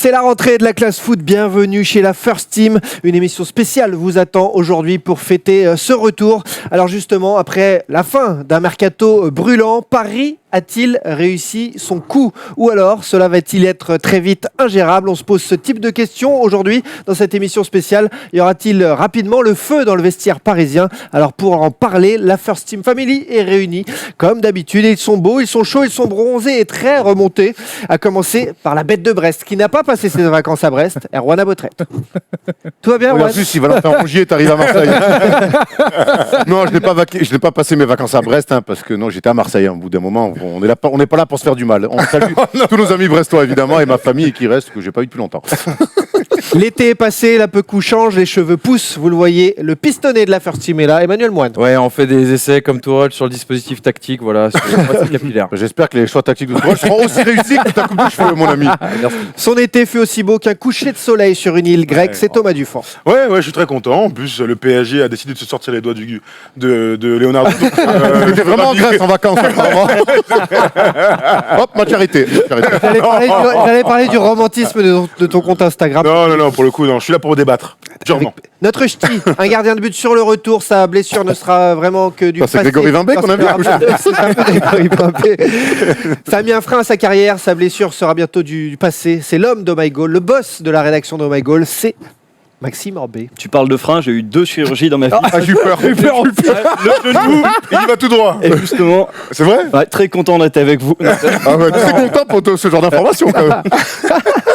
C'est la rentrée de la classe foot, bienvenue chez la First Team. Une émission spéciale vous attend aujourd'hui pour fêter ce retour. Alors justement, après la fin d'un mercato brûlant, Paris a-t-il réussi son coup? Ou alors, cela va-t-il être très vite ingérable? On se pose ce type de questions aujourd'hui dans cette émission spéciale. Y aura-t-il rapidement le feu dans le vestiaire parisien? Alors pour en parler, la First Team Family est réunie. Comme d'habitude, ils sont beaux, ils sont chauds, ils sont bronzés et très remontés. À commencer par la bête de Brest, qui n'a pas passé ses vacances à Brest, Erwan Abotret. Tout va bien, Erwan? Merci, si Valentin Rongier t'arrives à Marseille. Non, je n'ai pas passé mes vacances à Brest, parce que non, j'étais à Marseille. Au bout d'un moment, on n'est pas là pour se faire du mal. On salue tous nos amis brestois, évidemment, et ma famille qui reste, que j'ai pas eu depuis longtemps. L'été est passé, la peu-cou change, les cheveux poussent. Vous le voyez, le pistonné de la First Team est là, Emmanuel Moine. Ouais, on fait des essais comme Tourelle sur le dispositif tactique, voilà, sur les capillaires. J'espère que les choix tactiques de Tourelle seront aussi réussis que ta coupe de cheveux, mon ami. Son été fut aussi beau qu'un coucher de soleil sur une île grecque, c'est Thomas Dufort. Ouais, je suis très content. En plus, le PSG a décidé de se sortir les doigts de Leonardo. J'étais vraiment en Grèce en vacances, apparemment. Hop, ma charité. J'allais parler du romantisme de ton compte Instagram. Non, pour le coup, non. Je suis là pour débattre. Durement. Notre ch'ti, un gardien de but sur le retour, sa blessure ne sera vraiment que du passé. C'est Grégory Vimbé qu'on a vu. Ça a mis un frein à sa carrière, sa blessure sera bientôt du passé. C'est l'homme d'Oh My Goal, le boss de la rédaction d'Oh My Goal, c'est Maxime Orbet. Tu parles de frein, j'ai eu 2 chirurgies dans ma vie. J'ai eu peur. Le genou, il va tout droit. Et justement, C'est vrai? ouais, très content d'être avec vous. Très content pour ce genre d'informations, quand même.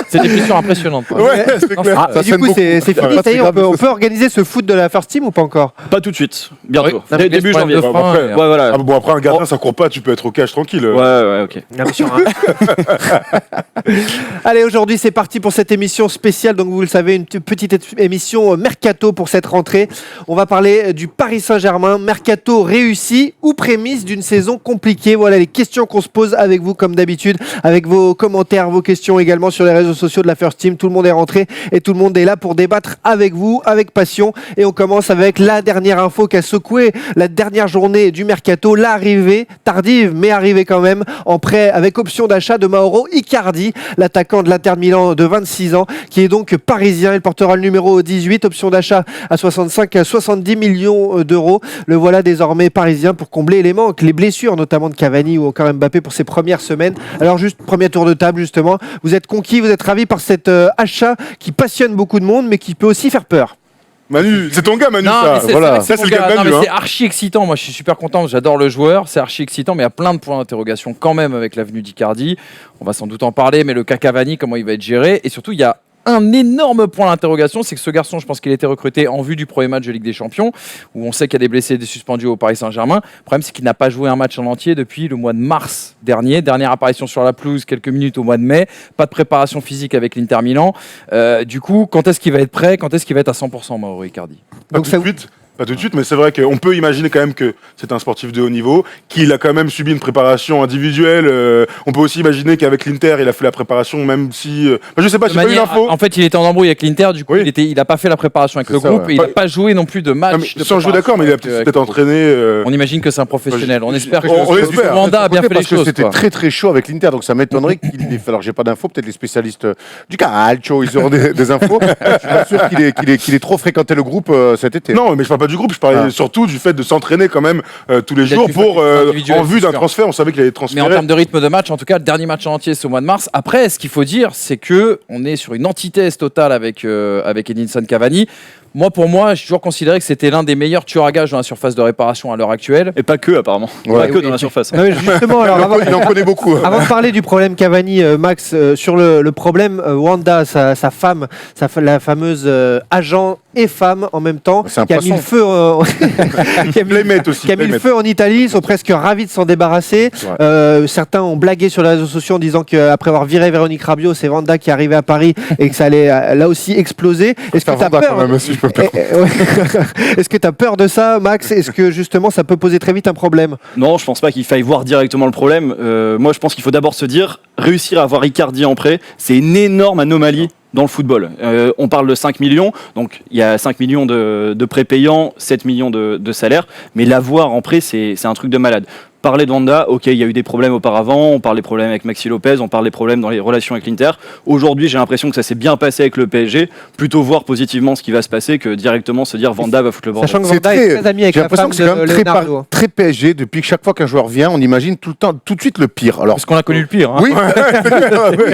C'est des questions impressionnantes. Ouais, c'est clair. Et du coup, c'est fini, ça y est, on peut organiser ce foot de la First Team ou pas encore? Pas tout de suite, bientôt. Oui. Début janvier. De frein, Ouais, voilà. Ah, bon, après, un gardien, ça court pas, tu peux être au cage tranquille. Ouais, ok. Non, mais sur un- Allez, aujourd'hui, c'est parti pour cette émission spéciale. Donc, vous le savez, une petite émission mercato pour cette rentrée. On va parler du Paris Saint-Germain. Mercato réussi ou prémisse d'une saison compliquée? Voilà les questions qu'on se pose avec vous, comme d'habitude, avec vos commentaires, vos questions également sur les réseaux sociaux de la First Team. Tout le monde est rentré et tout le monde est là pour débattre avec vous, avec passion. Et on commence avec la dernière info qui a secoué la dernière journée du mercato. L'arrivée tardive, mais arrivée quand même, en prêt avec option d'achat de Mauro Icardi, l'attaquant de l'Inter Milan de 26 ans, qui est donc parisien. Il portera le numéro 18, option d'achat à 65 à 70 millions d'euros. Le voilà désormais parisien pour combler les manques, les blessures notamment de Cavani ou encore Mbappé pour ses premières semaines. Alors juste premier tour de table justement, vous êtes conquis, vous êtes ravis par cet achat qui passionne beaucoup de monde mais qui peut aussi faire peur. Manu, c'est ton gars, Manu, Non, ça. mais c'est Voilà. vrai que Ça, c'est c'est mon le gars de gars. Manu. Non, mais c'est archi excitant. Moi, je suis super content. J'adore le joueur. C'est archi excitant, mais il y a plein de points d'interrogation quand même avec l'avenue d'Icardi. On va sans doute en parler, mais le cas Cavani, comment il va être géré? Et surtout, il y a un énorme point d'interrogation, c'est que ce garçon, je pense qu'il a été recruté en vue du premier match de Ligue des Champions, où on sait qu'il y a des blessés et des suspendus au Paris Saint-Germain. Le problème, c'est qu'il n'a pas joué un match en entier depuis le mois de mars dernier. Dernière apparition sur la pelouse, quelques minutes au mois de mai. Pas de préparation physique avec l'Inter Milan. Du coup, quand est-ce qu'il va être prêt? Quand est-ce qu'il va être à 100%, Mauro Icardi? Pas tout de suite, mais c'est vrai qu'on peut imaginer quand même que c'est un sportif de haut niveau, qu'il a quand même subi une préparation individuelle. On peut aussi imaginer qu'avec l'Inter, il a fait la préparation, même si... je sais pas, j'ai pas eu l'info. En fait, il était en embrouille avec l'Inter, du coup, Oui. il n'a pas fait la préparation avec C'est le ça, groupe, ouais. et il n'a pas joué non plus de match. Sans jouer d'accord, mais il a peut-être entraîné... On imagine que c'est un professionnel. On espère que on ce espère. mandat a bien fait les Parce que choses. c'était quoi. très très chaud avec l'Inter, donc ça m'étonnerait qu'il ait fait. Alors j'ai pas d'infos, peut-être les spécialistes du calcio, ils auront des infos. Je suis pas sûr qu'il ait trop fréquenté le groupe cet été. Non, mais je parle pas du groupe, je parlais surtout du fait de s'entraîner quand même tous les Il a jours dû pour faire des individuels, en vue c'est d'un sûr. transfert. On savait qu'il allait Mais transférer. en termes de rythme de match, en tout cas, le dernier match en entier, c'est au mois de mars. Après, ce qu'il faut dire, c'est que on est sur une antithèse totale avec Edinson Cavani. Pour moi, j'ai toujours considéré que c'était l'un des meilleurs tueurs à gages dans la surface de réparation à l'heure actuelle. Et pas que, apparemment. Ouais. Pas que dans la surface. Ah oui, justement, alors Il en connaît beaucoup. avant de parler du problème Cavani, Max, sur le problème Wanda, sa femme, la fameuse agent et femme en même temps, C'est un qui a mis poisson. le feu en... qui a mis- Playmate aussi. qui a mis le Playmate. feu en Italie, ils sont presque ravis de s'en débarrasser. Certains ont blagué sur les réseaux sociaux en disant qu'après avoir viré Véronique Rabiot, c'est Wanda qui est arrivée à Paris et que ça allait là aussi exploser. Est-ce que tu as Vanda, peur quand même, si je peux me permettre. Est-ce que tu as peur de ça, Max? Est-ce que justement ça peut poser très vite un problème? Non, je pense pas qu'il faille voir directement le problème. Moi, je pense qu'il faut d'abord se dire, réussir à avoir Icardi en prêt, c'est une énorme anomalie dans le football. On parle de 5 millions, donc il y a 5 millions de prêts payants, 7 millions de salaires, mais l'avoir en prêt, c'est un truc de malade. parler de Wanda, ok, il y a eu des problèmes auparavant, on parle des problèmes avec Maxi Lopez, on parle des problèmes dans les relations avec l'Inter. Aujourd'hui, j'ai l'impression que ça s'est bien passé avec le PSG. Plutôt voir positivement ce qui va se passer que directement se dire Wanda va foutre le bordel. Sachant que Wanda est très ami avec j'ai la l'impression femme que c'est quand de même Leonardo. très PSG. Depuis que chaque fois qu'un joueur vient, on imagine tout de suite le pire. Alors, Parce qu'on a connu le pire. Hein.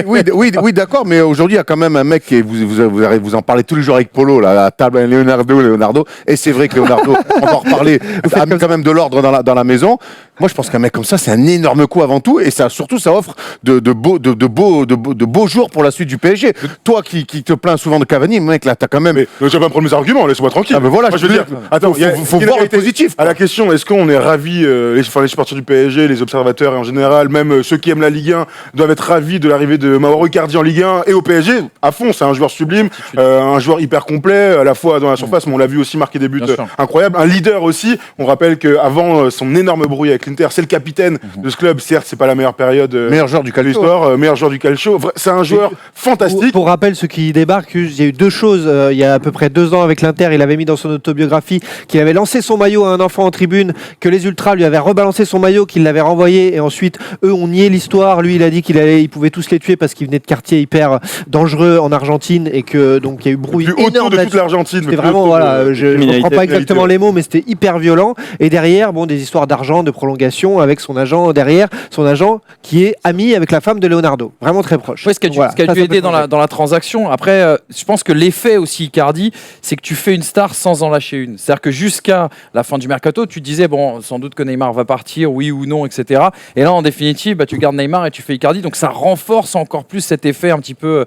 oui, oui, d'accord, mais aujourd'hui, il y a quand même un mec, et vous en parlez tous les jours avec Polo, là, à la table, Leonardo, et c'est vrai que Leonardo, on va en reparler, a mis quand même de l'ordre dans la maison. Moi, je pense qu'un mec comme ça, c'est un énorme coup avant tout, et ça, surtout, ça offre de beaux jours pour la suite du PSG. Toi qui te plains souvent de Cavani, mec, là, t'as quand même. Mais je vais pas me prendre mes arguments, laisse-moi tranquille. Ah, mais voilà, moi, je veux dire, attends, faut voir le positif. À la question, est-ce qu'on est ravis, les supporters du PSG, les observateurs et en général, même ceux qui aiment la Ligue 1, doivent être ravis de l'arrivée de Mauro Icardi en Ligue 1 et au PSG, à fond, c'est un joueur sublime, un joueur hyper complet, à la fois dans la surface, mais on l'a vu aussi marquer des buts incroyables, un leader aussi. On rappelle qu'avant son énorme bruit avec l'Inter, c'est le capitaine de ce club. Certes, c'est pas la meilleure période. Meilleur joueur du calcio. Meilleur joueur du calcio. C'est un joueur fantastique. Pour rappel, ceux qui débarquent, il y a eu deux choses. Il y a à peu près 2 ans avec l'Inter, il avait mis dans son autobiographie qu'il avait lancé son maillot à un enfant en tribune, que les ultras lui avaient rebalancé son maillot, qu'il l'avait renvoyé, et ensuite eux ont nié l'histoire. Lui, il a dit qu'il pouvait tous les tuer parce qu'il venait de quartiers hyper dangereux en Argentine, et que donc il y a eu bruit Le plus haut énorme de toute l'Argentine. C'était vraiment, voilà, je ne reprends pas exactement les mots, mais c'était hyper violent. Et derrière, bon, des histoires d'argent, de prolongation avec son agent derrière, son agent qui est ami avec la femme de Leonardo, vraiment très proche. Oui, ce qui a dû aider dans la transaction. Après, je pense que l'effet aussi Icardi, c'est que tu fais une star sans en lâcher une. C'est-à-dire que jusqu'à la fin du mercato, tu disais, bon, sans doute que Neymar va partir, oui ou non, etc. Et là, en définitive, bah, tu gardes Neymar et tu fais Icardi. Donc ça renforce encore plus cet effet un petit peu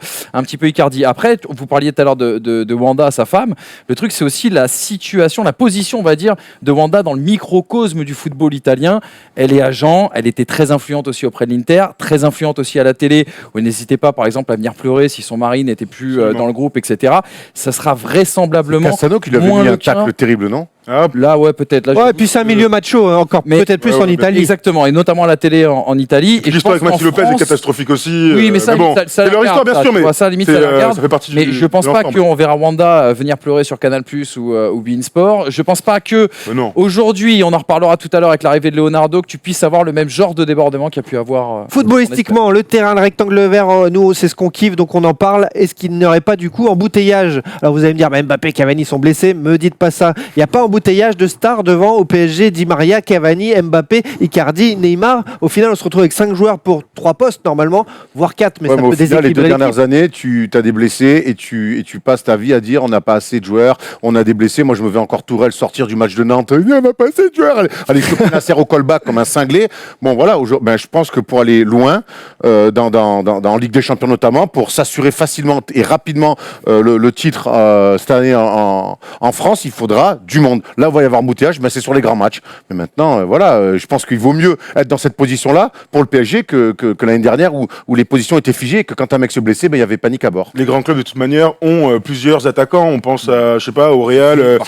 Icardi. Après, vous parliez tout à l'heure de Wanda, sa femme. Le truc, c'est aussi la situation, la position, on va dire, de Wanda dans le microcosme du football italien. Elle est agent, elle était très influente aussi auprès de l'Inter, très influente aussi à la télé, où elle n'hésitait pas, par exemple, à venir pleurer si son mari n'était plus dans le groupe, etc. Ça sera vraisemblablement Cassano qui lui avait mis un tacle terrible, non? Là, ouais, peut-être. Là, Ouais, et puis c'est un milieu macho, encore peut-être plus en Italie. Exactement, et notamment à la télé en Italie. Et l'histoire avec Maxi Lopez est catastrophique aussi. Oui, mais ça, bon, ça c'est leur histoire, bien sûr, mais ça, limite, ça la regarde. Ça fait partie mais je pense pas qu'on verra Wanda venir pleurer sur Canal+ ou beIN Sport. Je pense pas que aujourd'hui, on en reparlera tout à l'heure avec l'arrivée de Leonardo, que tu puisses avoir le même genre de débordement qu'il y a pu avoir. Footballistiquement, le terrain, le rectangle vert, nous, c'est ce qu'on kiffe, donc on en parle. Est-ce qu'il n'y aurait pas du coup embouteillage? Alors vous allez me dire, Mbappé, Cavani sont blessés, me dites pas ça. Il n'y a pas embouteillage de stars devant au PSG, Di Maria, Cavani, Mbappé, Icardi, Neymar. Au final, on se retrouve avec 5 joueurs pour 3 postes normalement, voire 4, mais ça peut déséquilibrer. Les 2 dernières années, tu as des blessés et tu passes ta vie à dire on n'a pas assez de joueurs, on a des blessés. Moi, je me vais encore Tourelle sortir du match de Nantes. On n'a pas assez de joueurs. Allez, choper Nasser au callback comme un cinglé. Bon, voilà, je pense que pour aller loin, dans Ligue des Champions notamment, pour s'assurer facilement et rapidement le titre cette année en France, il faudra du monde. Là, il va y avoir embouteillage, mais c'est sur les grands matchs. Mais maintenant, je pense qu'il vaut mieux être dans cette position-là pour le PSG que l'année dernière où les positions étaient figées et que quand un mec se blessait, il y avait panique à bord. Les grands clubs, de toute manière, ont plusieurs attaquants. On pense à, je sais pas, au Real,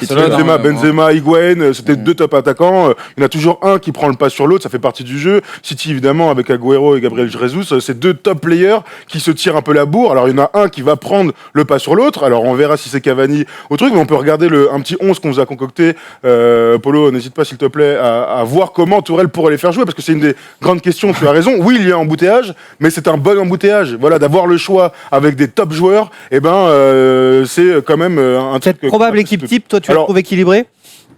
Benzema, Higuaín, c'était 2 top attaquants. Il y en a toujours un qui prend le pas sur l'autre, ça fait partie du jeu. City, évidemment, avec Agüero et Gabriel Jesus, c'est 2 top players qui se tirent un peu la bourre. Alors, il y en a un qui va prendre le pas sur l'autre. Alors, on verra si c'est Cavani au truc, mais on peut regarder un petit 11 qu'on vous a concocté. Polo, n'hésite pas, s'il te plaît, à voir comment Tourelle pourrait les faire jouer, parce que c'est une des grandes questions. Tu as raison. Oui, il y a un embouteillage, mais c'est un bon embouteillage. Voilà, d'avoir le choix avec des top joueurs, c'est quand même un truc. Cette probable équipe type, toi, tu la trouves équilibrée?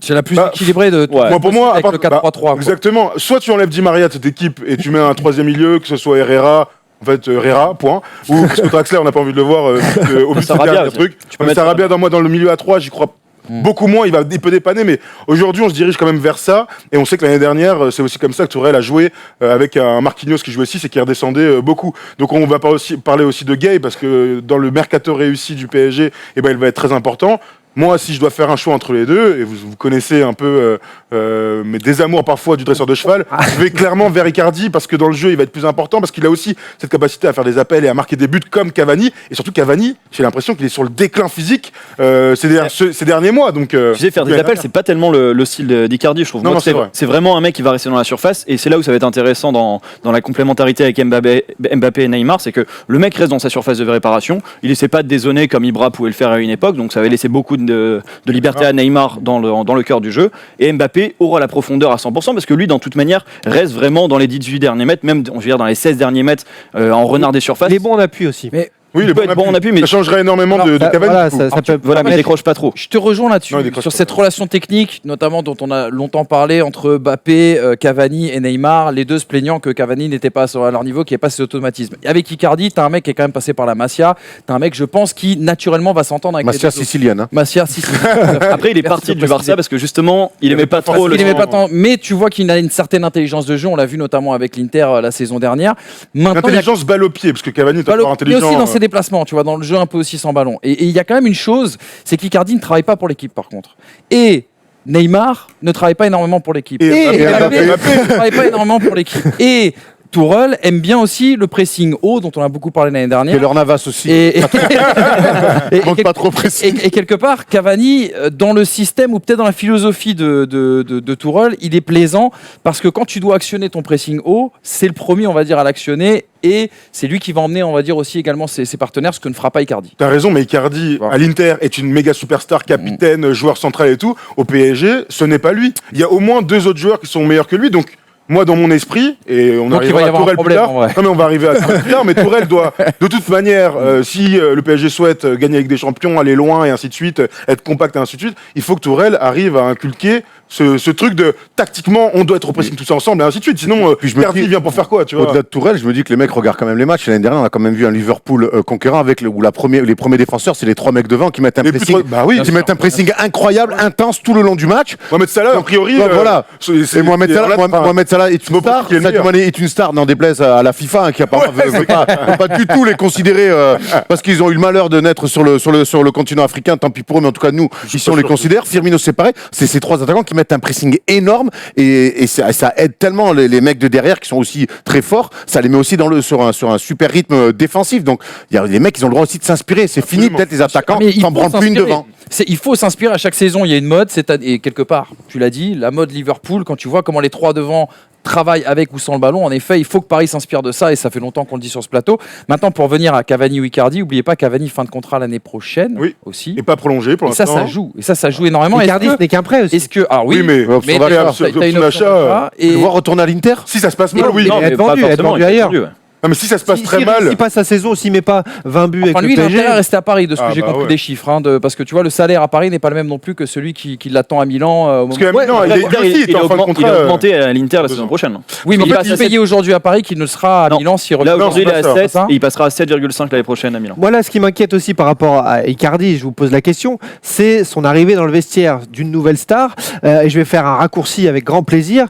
C'est la plus équilibrée de pour moi, avec le 4-3-3. Exactement. Soit tu enlèves Di Maria de cette équipe et tu mets un 3e milieu, que ce soit Herrera. En fait, Herrera, point. Ou parce que Draxler, on n'a pas envie de le voir au but de truc. Tu peux mettre Sarabia dans le milieu à 3, j'y crois beaucoup moins. Il peut dépanner, mais aujourd'hui, on se dirige quand même vers ça. Et on sait que l'année dernière, c'est aussi comme ça que Tourelle a joué avec un Marquinhos qui jouait 6 et qui redescendait beaucoup. Donc on va parler aussi de Gay, parce que dans le mercato réussi du PSG, il va être très important. Moi, si je dois faire un choix entre les deux, et vous connaissez un peu mes désamours parfois du dresseur de cheval, je vais clairement vers Icardi, parce que dans le jeu, il va être plus important, parce qu'il a aussi cette capacité à faire des appels et à marquer des buts comme Cavani. Et surtout, Cavani, j'ai l'impression qu'il est sur le déclin physique ces derniers mois. Donc, tu sais, faire des appels, c'est pas tellement le style d'Icardi, je trouve. Non, c'est vraiment un mec qui va rester dans la surface, et c'est là où ça va être intéressant dans la complémentarité avec Mbappé et Neymar, c'est que le mec reste dans sa surface de réparation. Il essaie pas de dézonner comme Ibra pouvait le faire à une époque, donc ça va laisser beaucoup de de liberté à Neymar dans le cœur du jeu. Et Mbappé aura la profondeur à 100% parce que lui, dans toute manière, reste vraiment dans les 18 derniers mètres, même je veux dire, dans les 16 derniers mètres en renard des surfaces. Les bons en appui aussi. Mais Oui, il peut être bon en appui, mais ça changerait énormément de Ça- Cavani. voilà, du coup. ça peut- voilà, mais il décroche pas trop. je te rejoins là-dessus, Non, il décroche sur pas. cette relation technique, notamment dont on a longtemps parlé entre Mbappé, Cavani et Neymar, les deux se plaignant que Cavani n'était pas à leur niveau, qu'il n'y ait pas ces automatismes. Et avec Icardi, tu as un mec qui est quand même passé par la Masia, tu as un mec, je pense, qui naturellement va s'entendre avec Masia les deux. sicilienne. Hein. Masia, si, si. Après, il est Merci parti de du préciser. Barça parce que justement, il aimait pas trop Il aimait pas tant, mais tu vois qu'il a une certaine intelligence de jeu, on l'a vu notamment avec l'Inter la saison dernière. Maintenant, il y a L'intelligence balle au pied, parce que Cavani est Balle au- pas mais intelligent. aussi dans ses déplacements, tu vois, dans le jeu un peu aussi sans ballon. Et il y a quand même une chose, c'est qu'Icardi ne travaille pas pour l'équipe par contre. Et Neymar ne travaille pas énormément pour l'équipe. Et Mbappé Mbappé. ne travaille pas énormément pour l'équipe. Et Tourelle aime bien aussi le pressing haut, dont on a beaucoup parlé l'année Et dernière. leur Navas aussi. Et Monte pas trop précis. et quelque part, Cavani, dans le système ou peut-être dans la philosophie de Tourelle, il est plaisant parce que quand tu dois actionner ton pressing haut, c'est le premier, on va dire, à l'actionner et c'est lui qui va emmener, on va dire, aussi également ses partenaires, ce que ne fera pas Icardi. T'as raison, mais Icardi, Voilà. à l'Inter, est une méga superstar, capitaine, joueur central et tout. Au PSG, ce n'est pas lui. Il y a au moins 2 autres joueurs qui sont meilleurs que lui, donc... Moi, dans mon esprit, et on Donc, il arrivera va y à avoir un Tourelle plus problème, tard. en vrai. Non, mais on va arriver à Tourelle plus tard. Mais Tourelle doit, de toute manière, si le PSG souhaite gagner avec des champions, aller loin et ainsi de suite, être compact et ainsi de suite, il faut que Tourelle arrive à inculquer ce truc de tactiquement, on doit être au pressing tous ensemble et ainsi de suite. Sinon, Puis je me Icardi dis, vient pour faire quoi, tu vois. Au-delà de Tourelle, je me dis que les mecs regardent quand même les matchs. L'année dernière, on a quand même vu un Liverpool conquérant avec où les premiers défenseurs, c'est les 3 mecs devant qui mettent un Les plus pressing, trois- bah oui, qui mettent un pressing incroyable, intense tout le long du match. Mohamed Salah, a priori, Ouais, voilà. c'est- Et Mohamed c'est- Salah, enfin, Mohamed Salah est une Mohamed star. qui est le Sadio meilleur. Mané est une star, n'en déplaise à la FIFA, hein, qui a pas, veut pas du tout les considérer parce qu'ils ont eu le malheur de naître sur le continent africain. Tant pis pour eux, mais en tout cas nous, ici on les considère. Firmino, c'est pareil. C'est ces 3 attaquants qui mettent un pressing énorme et ça aide tellement les mecs de derrière qui sont aussi très forts. Ça les met aussi sur un super rythme défensif. Donc il y a les mecs, ils ont le droit aussi de s'inspirer. C'est fini Absolument. d'être les attaquants. Mais il T'en faut branles plus une s'inspirer. devant. Il faut s'inspirer à chaque saison. Il y a une mode, et quelque part, tu l'as dit, la mode Liverpool. Quand tu vois comment les 3 devant travaillent avec ou sans le ballon, en effet, il faut que Paris s'inspire de ça et ça fait longtemps qu'on le dit sur ce plateau. Maintenant, pour revenir à Cavani ou Icardi, n'oubliez pas Cavani fin de contrat l'année prochaine Oui. aussi. Et pas prolongé pour Et ça, l'instant. ça joue. Et ça joue énormément. Icardi, ce n'est qu'un prêt aussi. Est-ce que, alors oui, Oui, mais option mais d'achat. t'as une Option option d'achat, d'achat Tu et le vois retourner à l'Inter. Si ça se passe mal, Non, oui. mais- être vendu, pas être forcément, vendu il est ailleurs. vendu, ouais. Non, mais si ça se passe très S'il mal. passe sa saison, s'il met pas 20 buts avec Enfin, le lui, il a PSG. intérêt à rester à Paris, de ce que Ah, j'ai bah compris ouais. des chiffres, parce que tu vois, le salaire à Paris n'est pas le même non plus que celui qui l'attend à Milan. Au Parce moment- qu'à Milan, Après, il est aussi, il est en fin de il contrat. a augmenté à l'Inter la 2 saison ans. prochaine. Oui, mais qu'en il est fait, plus il payé aujourd'hui à Paris qu'il ne le sera à Non. Milan s'il Là, revient. aujourd'hui, il est c'est pas à ça, 7 c'est ça et il passera à 7,5 l'année prochaine à Milan. Moi, là, ce qui m'inquiète aussi par rapport à Icardi, je vous pose la question, c'est son arrivée dans le vestiaire d'une nouvelle star. Et je vais faire un raccourci avec grand plaisir.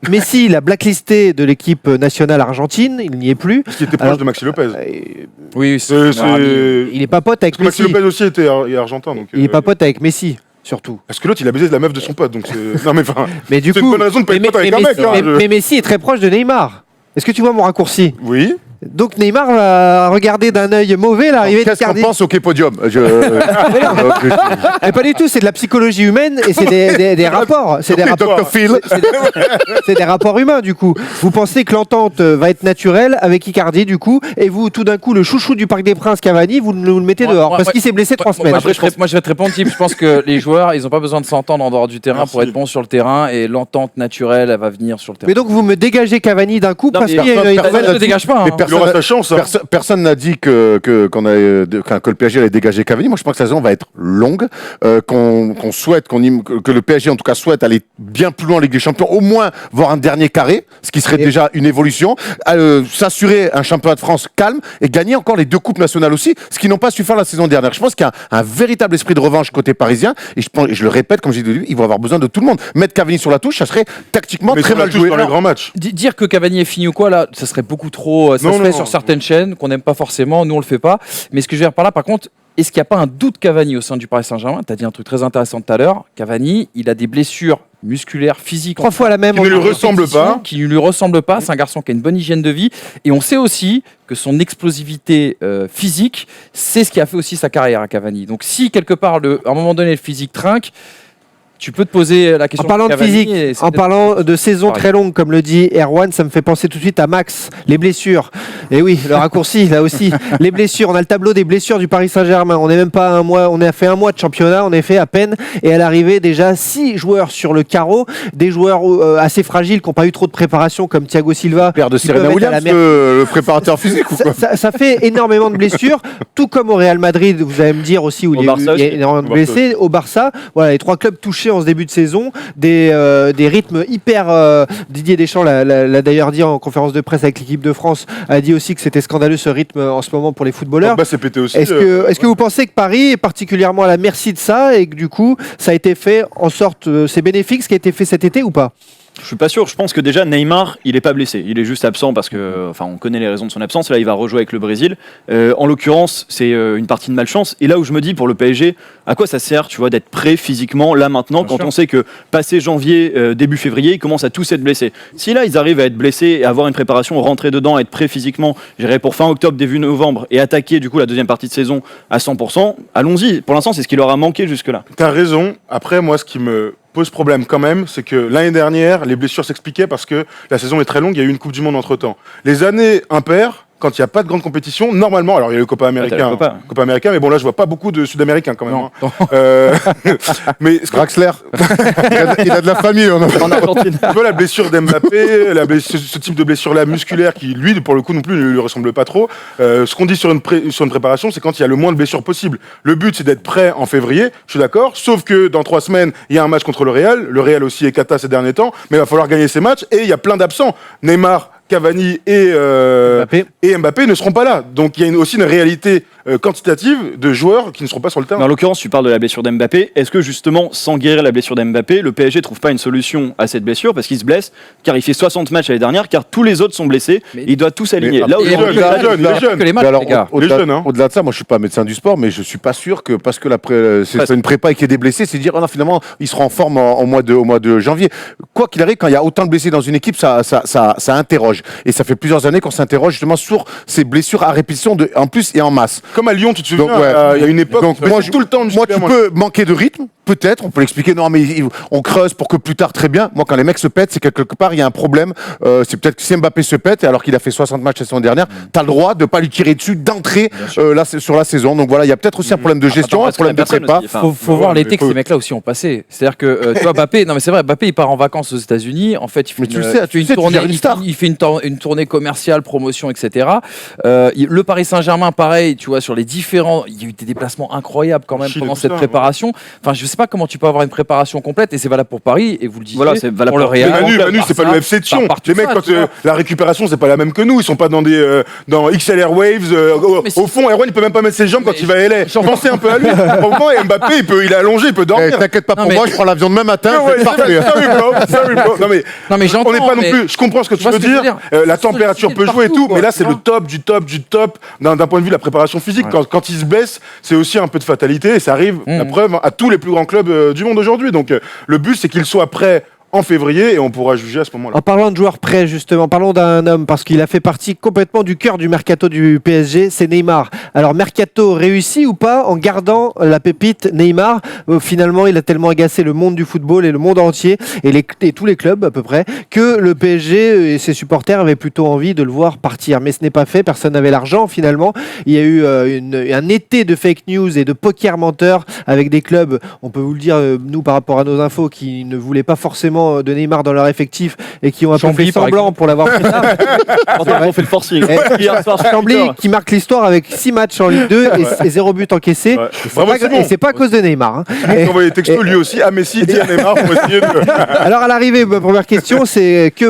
Messi, il a blacklisté de l'équipe nationale argentine, il n'y est plus. Qui était proche Alors- de Maxi Lopez. Oui, Il est pas pote avec Maxi Messi. Lopez aussi était argentin. Donc, Il est pas pote avec Messi, surtout. Parce que l'autre, il a baisé de la meuf de son pote. Donc c'est. Non, mais enfin. Mais du C'est coup, une bonne raison de pas être mais- pote avec mais un mec. Messi- hein, je- mais Messi est très proche de Neymar. Est-ce que tu vois mon raccourci? Oui. Donc Neymar va regarder d'un œil mauvais l'arrivée Qu'est-ce qu'on d'Icardi. pense au K-Podium Mais pas du tout, c'est de la psychologie humaine et c'est des rapports. C'est des rapports. Dr Phil. C'est des rapports humains du coup. Vous pensez que l'entente va être naturelle avec Icardi du coup, et vous tout d'un coup le chouchou du Parc des Princes Cavani, vous le mettez dehors parce qu'il s'est blessé 3 semaines. Moi, je vais te répondre, Tim. Je pense que les joueurs, ils n'ont pas besoin de s'entendre en dehors du terrain Merci. pour être bons sur le terrain et l'entente naturelle, elle va venir sur le terrain. Mais donc vous me dégagez Cavani d'un coup Non, parce mais qu'il y a une- personne- Ça ne te dégage pas. Mais hein. personne- Il aura sa chance. hein. Personne n'a dit que le PSG allait dégager Cavani. Moi, je pense que la saison va être longue, qu'on souhaite, que le PSG en tout cas souhaite aller bien plus loin en Ligue des Champions, au moins voir un dernier carré, ce qui serait déjà une évolution, s'assurer un championnat de France calme et gagner encore les 2 coupes nationales aussi, ce qu'ils n'ont pas su faire la saison dernière. Je pense qu'il y a un véritable esprit de revanche côté parisien et je le répète, comme j'ai dit au début, ils vont avoir besoin de tout le monde. Mettre Cavani sur la touche, ça serait tactiquement Mais très on l'a mal tous joué. dans les grands matchs. Dire que Cavani est fini ou quoi, là, ça serait beaucoup trop. Ça Non, se fait non, sur non. certaines chaînes qu'on n'aime pas forcément. Nous, on le fait pas. Mais ce que je veux dire par là, par contre, est-ce qu'il n'y a pas un doute Cavani au sein du Paris Saint-Germain? Tu as dit un truc très intéressant tout à l'heure. Cavani, il a des blessures musculaires, physiques. 3 fois la même. Qui ne lui en- ressemble pas. Qui ne lui ressemble pas. C'est un garçon qui a une bonne hygiène de vie. Et on sait aussi que son explosivité physique, c'est ce qui a fait aussi sa carrière à Cavani. Donc si quelque part, à un moment donné, le physique trinque, Tu peux te poser la question. En parlant de Cavani, physique, et c'est en peut-être- parlant de saison Pareil. très longue, comme le dit Erwan, ça me fait penser tout de suite à Max, les blessures. Et oui, le raccourci, là aussi. Les blessures, on a le tableau des blessures du Paris Saint-Germain. On n'est même pas un mois, on a fait un mois de championnat, on est fait à peine. Et à l'arrivée, déjà 6 joueurs sur le carreau, des joueurs assez fragiles qui n'ont pas eu trop de préparation, comme Thiago Silva. Père de qui peuvent Serena être à la Williams, le préparateur physique ou quoi ça fait énormément de blessures, tout comme au Real Madrid, vous allez me dire aussi, où Au il y a Barça eu aussi. énormément de Au Barça blessés. Au Barça, voilà, les 3 clubs touchés en ce début de saison, des rythmes hyper. Didier Deschamps l'a d'ailleurs dit en conférence de presse avec l'équipe de France, a dit aussi que c'était scandaleux ce rythme en ce moment pour les footballeurs. Pogba s'est pété aussi. Est-ce que vous pensez que Paris est particulièrement à la merci de ça et que du coup, ça a été fait en sorte, c'est bénéfique ce qui a été fait cet été ou pas? Je suis pas sûr. Je pense que déjà Neymar, il est pas blessé. Il est juste absent parce que, enfin, on connaît les raisons de son absence. Là, il va rejouer avec le Brésil. En l'occurrence, c'est une partie de malchance. Et là où je me dis pour le PSG, à quoi ça sert, tu vois, d'être prêt physiquement là maintenant Bien quand sûr. on sait que passé janvier, début février, ils commencent à tous être blessés. Si là ils arrivent à être blessés et avoir une préparation, rentrer dedans, être prêt physiquement, j'irai pour fin octobre, début novembre et attaquer du coup la deuxième partie de saison à 100%. Allons-y. Pour l'instant, c'est ce qui leur a manqué jusque là. T'as raison. Après, moi, ce qui me pose problème quand même, c'est que l'année dernière, les blessures s'expliquaient parce que la saison est très longue, il y a eu une Coupe du Monde entre-temps. Les années impaires, quand il n'y a pas de grande compétition, normalement, alors il y a le Copa Américain, Copa. mais bon là je vois pas beaucoup de Sud-Américains quand même. Non. hein. Mais ce que- Draxler, il a de la famille. On a... En Argentine. tu vois la blessure d'Mbappé, ce type de blessure-là musculaire qui, lui, pour le coup non plus, ne lui ressemble pas trop. Ce qu'on dit sur une préparation, c'est quand il y a le moins de blessures possible. Le but, c'est d'être prêt en février, je suis d'accord, sauf que dans 3 semaines, il y a un match contre le Real. Le Real aussi est cata ces derniers temps, mais il va falloir gagner ces matchs et il y a plein d'absents. Neymar, Cavani et Mbappé ne seront pas là. Donc il y a aussi une réalité quantitative de joueurs qui ne seront pas sur le Mais terrain. en l'occurrence, tu parles de la blessure d'Mbappé. Est-ce que justement, sans guérir la blessure d'Mbappé, le PSG trouve pas une solution à cette blessure parce qu'il se blesse, car il fait 60 matchs l'année dernière, car tous les autres sont blessés, Mais- et il doit tous s'aligner. Mais- Là Et aujourd'hui, il est on- jeune, il est jeune. que les matchs, Mais alors, les gars. au-delà, Les jeunes, hein. au-delà de ça, moi je suis pas médecin du sport, mais je suis pas sûr que parce que c'est Parce- une prépa et qu'il y ait des blessés, c'est dire oh non, finalement il sera en forme au mois de janvier. Quoi qu'il arrive, quand il y a autant de blessés dans une équipe, ça interroge. Et ça fait plusieurs années qu'on s'interroge justement sur ces blessures à répétition en plus et en masse. Comme à Lyon, tu te souviens, Donc, ouais. il y a une époque, Donc, mais moi, c'est tout le temps Moi, tu peux manquer de rythme, peut-être, on peut l'expliquer. Non, mais on creuse pour que plus tard, très bien. Moi, quand les mecs se pètent, c'est que quelque part, il y a un problème. C'est peut-être que si Mbappé se pète, alors qu'il a fait 60 matchs la saison dernière, t'as le droit de pas lui tirer dessus d'entrée sur la saison. Donc voilà, il y a peut-être aussi un problème de gestion, un problème de prépa. Faut voir Ouais, l'été mais que faut- ces mecs-là aussi ont passé. C'est-à-dire que tu vois Mbappé, non mais c'est vrai, Mbappé il part en vacances aux États-Unis. En fait, il fait Mais tu le sais, tu tournée, gères une star. il fait une tournée commerciale, promotion, etc. Le Paris Saint-Germain, pareil, tu vois, sur les différents, il y a eu des déplacements incroyables quand même Chine et pendant tout cette ça, préparation. Enfin, je sais pas comment tu peux avoir une préparation complète et c'est valable pour Paris et vous le disiez. Voilà, c'est valable pour le pour- Real. Mais Manu, Barça, c'est pas le FC de Sion. par tout Les mecs, ça, quand tu vois. la récupération, c'est pas la même que nous. Ils sont pas dans dans XL Airwaves. mais c'est- Au fond, Erwan, il peut même pas mettre ses jambes quand Mais il va à LA. Pensez un peu à lui. Au moment, et Mbappé, il est allongé, il peut Eh, dormir. T'inquiète pas Non, pour mais- moi, je prends l'avion demain matin. Ouais, je vais ouais, être parfait. sorry, bro. Non, mais Non mais j'entends. on n'est pas non mais- plus. Je comprends ce que tu vois veux ce que je veux dire. dire. La température peut jouer et partout, tout, quoi, mais là, tu c'est vois. le top du top d'un point de vue de la préparation physique. Quand il se blesse, c'est aussi un peu de fatalité et ça arrive, la preuve, à tous les plus grands clubs du monde aujourd'hui. Donc, le but, c'est qu'il soit prêt en février et on pourra juger à ce moment-là. En parlant de joueurs prêts, justement, parlons d'un homme, parce qu'il a fait partie complètement du cœur du mercato du PSG, c'est Neymar. Alors, mercato réussi ou pas en gardant la pépite Neymar? Finalement, il a tellement agacé le monde du football et le monde entier, et tous les clubs à peu près, que le PSG et ses supporters avaient plutôt envie de le voir partir. Mais ce n'est pas fait, personne n'avait l'argent finalement. Il y a eu un été de fake news et de poker menteur avec des clubs, on peut vous le dire, nous par rapport à nos infos, qui ne voulaient pas forcément de Neymar dans leur effectif et qui ont un peu Chambly, fait par semblant exemple. pour l'avoir pris là. On fait le forcing. Et Hier soir, sur Chambly Twitter. qui marque l'histoire avec 6 matchs en Ligue 2 et 0 but encaissé. Ouais. Et c'est Bravo, pas- Simon. et c'est pas à cause de Neymar. hein. Il a envoyé des textos lui aussi à Messi et à Neymar pour essayer de. Alors à l'arrivée, ma première question, c'est que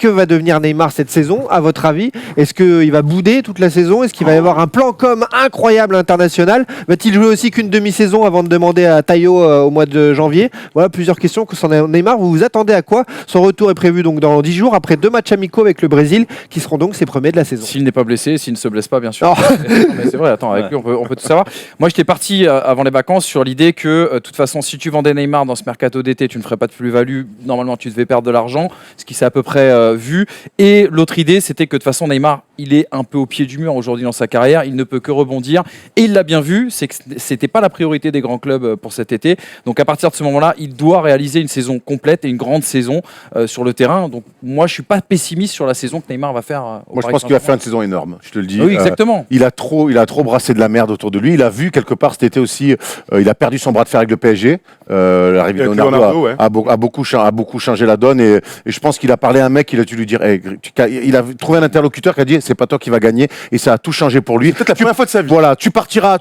va devenir Neymar cette saison, à votre avis? Est-ce qu'il va bouder toute la saison? Est-ce qu'il va y avoir un plan com incroyable international? Va-t-il jouer aussi qu'une demi-saison avant de demander à Tayo au mois de janvier? Voilà plusieurs questions concernant Neymar. Vous vous attendez à quoi? Son retour est prévu donc dans 10 jours après 2 matchs amicaux avec le Brésil qui seront donc ses premiers de la saison. S'il n'est pas blessé, s'il ne se blesse pas, bien sûr. Oh. Mais c'est vrai, attends, avec lui, on peut tout savoir. Moi, j'étais parti avant les vacances sur l'idée que, de toute façon, si tu vendais Neymar dans ce mercato d'été, tu ne ferais pas de plus-value. Normalement, tu devais perdre de l'argent, ce qui s'est à peu près vu. Et l'autre idée, c'était que de toute façon, Neymar, il est un peu au pied du mur aujourd'hui dans sa carrière. Il ne peut que rebondir. Et il l'a bien vu, c'est que c'était pas la priorité des grands clubs pour cet été. Donc, à partir de ce moment-là, il doit réaliser une saison complète et une grande saison sur le terrain. Donc, moi, je suis pas pessimiste sur la saison que Neymar va faire. Moi, je pense qu'il va faire une saison énorme. Je te le dis. Oui, exactement. Il a trop brassé de la merde autour de lui. Il a vu quelque part cet été aussi. Il a perdu son bras de fer avec le PSG. L'arrivée de Leonardo a beaucoup changé la donne. Et je pense qu'il a parlé à un mec. Il a dû lui dire. Il a trouvé un interlocuteur qui a dit c'est pas toi qui va gagner. Et ça a tout changé pour lui. Peut-être la première fois de sa vie. Voilà, tu partiras,